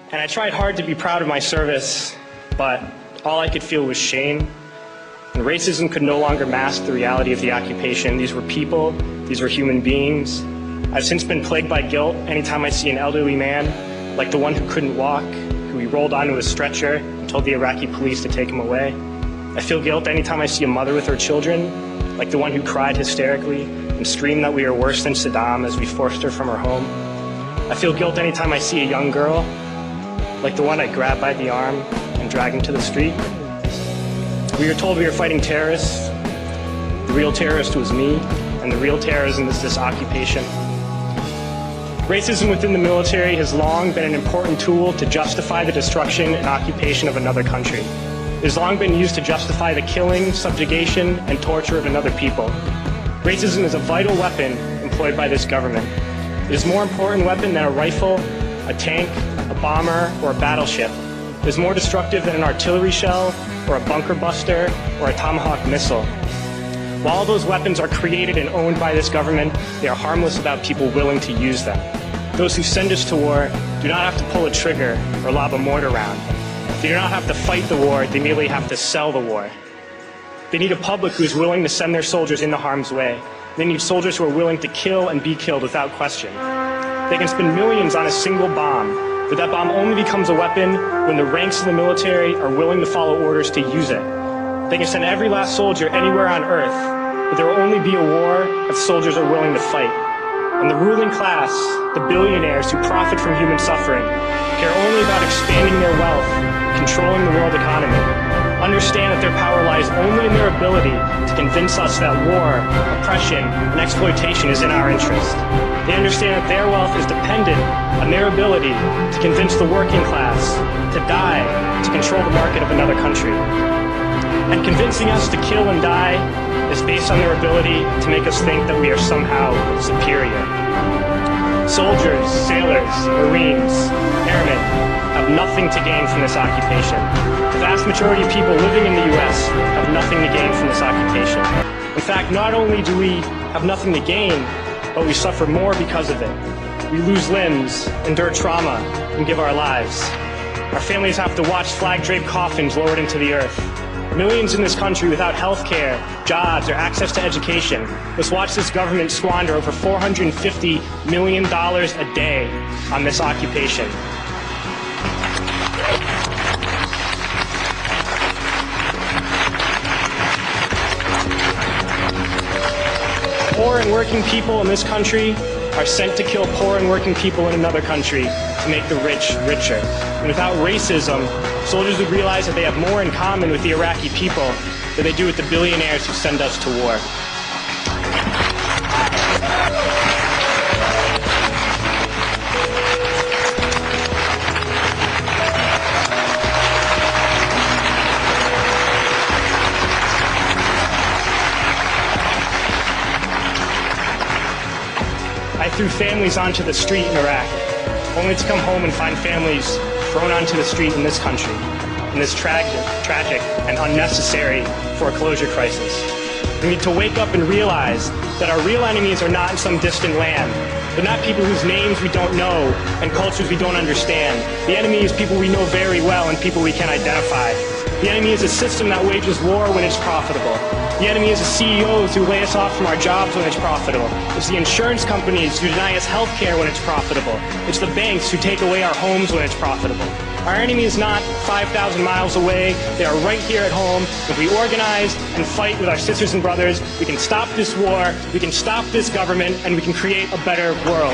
And I tried hard to be proud of my service, but all I could feel was shame. And racism could no longer mask the reality of the occupation. These were people, these were human beings. I've since been plagued by guilt anytime I see an elderly man, like the one who couldn't walk, who we rolled onto a stretcher and told the Iraqi police to take him away. I feel guilt anytime I see a mother with her children, like the one who cried hysterically and screamed that we are worse than Saddam as we forced her from her home. I feel guilt anytime I see a young girl, like the one I grabbed by the arm and dragged into the street. We were told we were fighting terrorists. The real terrorist was me, and the real terrorism is this occupation. Racism within the military has long been an important tool to justify the destruction and occupation of another country. It has long been used to justify the killing, subjugation, and torture of another people. Racism is a vital weapon employed by this government. It is a more important weapon than a rifle, a tank, a bomber, or a battleship. It is more destructive than an artillery shell, or a bunker buster, or a Tomahawk missile. While those weapons are created and owned by this government, they are harmless without people willing to use them. Those who send us to war do not have to pull a trigger or lob a mortar round. They do not have to fight the war, they merely have to sell the war. They need a public who is willing to send their soldiers into harm's way. They need soldiers who are willing to kill and be killed without question. They can spend millions on a single bomb, but that bomb only becomes a weapon when the ranks of the military are willing to follow orders to use it. They can send every last soldier anywhere on Earth, but there will only be a war if soldiers are willing to fight. And the ruling class, the billionaires who profit from human suffering, care only about expanding their wealth, controlling the world economy. Understand that their power lies only in their ability to convince us that war, oppression, and exploitation is in our interest. They understand that their wealth is dependent on their ability to convince the working class to die to control the market of another country. And convincing us to kill and die is based on their ability to make us think that we are somehow superior. Soldiers, sailors, Marines, airmen have nothing to gain from this occupation. The vast majority of people living in the U.S. have nothing to gain from this occupation. In fact, not only do we have nothing to gain, but we suffer more because of it. We lose limbs, endure trauma, and give our lives. Our families have to watch flag-draped coffins lowered into the earth. Millions in this country without health care, jobs, or access to education must watch this government squander over $450 million a day on this occupation. Poor and working people in this country are sent to kill poor and working people in another country to make the rich richer. And without racism, soldiers would realize that they have more in common with the Iraqi people than they do with the billionaires who send us to war. I threw families onto the street in Iraq, only to come home and find families thrown onto the street in this country, in this tragic and unnecessary foreclosure crisis. We need to wake up and realize that our real enemies are not in some distant land. They're not people whose names we don't know and cultures we don't understand. The enemy is people we know very well and people we can identify. The enemy is a system that wages war when it's profitable. The enemy is the CEOs who lay us off from our jobs when it's profitable. It's the insurance companies who deny us health care when it's profitable. It's the banks who take away our homes when it's profitable. Our enemy is not 5,000 miles away. They are right here at home. If we organize and fight with our sisters and brothers, we can stop this war, we can stop this government, and we can create a better world.